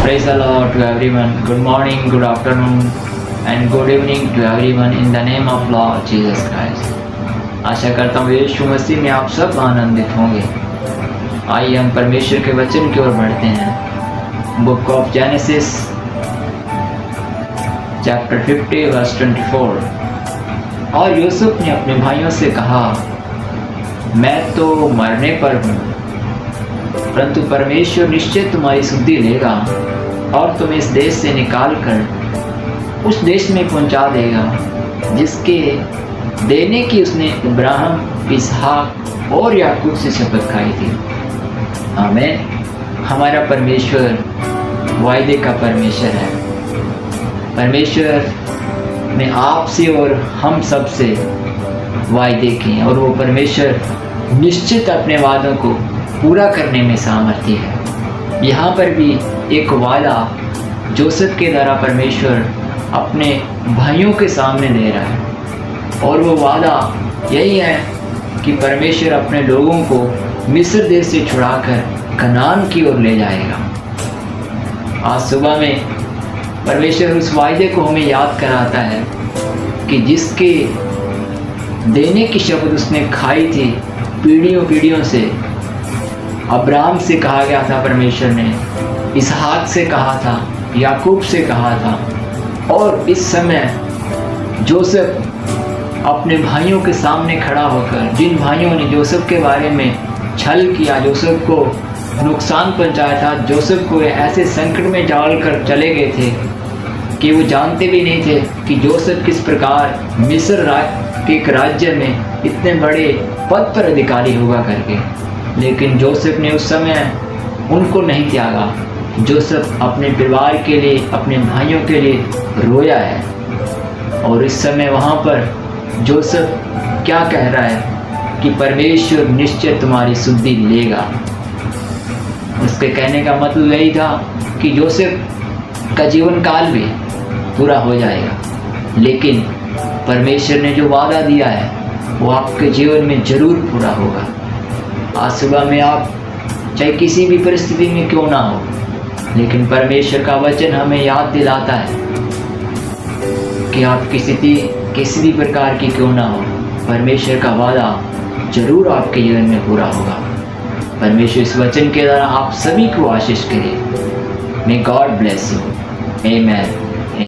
Praise the Lord to everyone. Good morning, good afternoon and good evening to everyone in the name of Lord Jesus Christ. आशा करता हूँ यीशु मसीह में आप सब आनंदित होंगे। आइए हम परमेश्वर के वचन की ओर बढ़ते हैं। Book of Genesis chapter 50 verse 24। और यूसुफ ने अपने भाइयों से कहा, मैं तो मरने पर हूँ, परंतु परमेश्वर निश्चय तुम्हारी सुधि लेगा और तुम्हें इस देश से निकाल कर उस देश में पहुंचा देगा जिसके देने की उसने इब्राहिम, इसहाक और याकूब से शपथ खाई थी। आमीन। हमारा परमेश्वर वायदे का परमेश्वर है। परमेश्वर ने आपसे और हम सब से वायदे किए और वो परमेश्वर निश्चित अपने वादों को पूरा करने में सामर्थ्य है। यहाँ पर भी एक वादा जोसेफ के द्वारा परमेश्वर अपने भाइयों के सामने दे रहा है और वो वादा यही है कि परमेश्वर अपने लोगों को मिस्र देश से छुड़ाकर कनान की ओर ले जाएगा। आज सुबह में परमेश्वर उस वायदे को हमें याद कराता है कि जिसके देने की शपथ उसने खाई थी पीढ़ियों से। अब्राहम से कहा गया था, परमेश्वर ने इसहाक से कहा था, याकूब से कहा था, और इस समय जोसेफ अपने भाइयों के सामने खड़ा होकर, जिन भाइयों ने जोसेफ के बारे में छल किया, जोसेफ को नुकसान पहुंचाया था, जोसेफ को ऐसे संकट में डाल कर चले गए थे कि वो जानते भी नहीं थे कि जोसेफ किस प्रकार मिस्र के एक राज्य में इतने बड़े पद पर अधिकारी होगा करके। लेकिन जोसेफ ने उस समय उनको नहीं त्यागा। जोसेफ अपने परिवार के लिए, अपने भाइयों के लिए रोया है और इस समय वहाँ पर जोसेफ क्या कह रहा है कि परमेश्वर निश्चय तुम्हारी सुधि लेगा। उसके कहने का मतलब यही था कि जोसेफ का जीवन काल भी पूरा हो जाएगा, लेकिन परमेश्वर ने जो वादा दिया है वो आपके जीवन में ज़रूर पूरा होगा। आज सुबह में आप चाहे किसी भी परिस्थिति में क्यों ना हो, लेकिन परमेश्वर का वचन हमें याद दिलाता है कि आपकी स्थिति किसी भी प्रकार की क्यों ना हो, परमेश्वर का वादा जरूर आपके जीवन में पूरा होगा। परमेश्वर इस वचन के द्वारा आप सभी को आशीष करे। May God bless you. आमीन।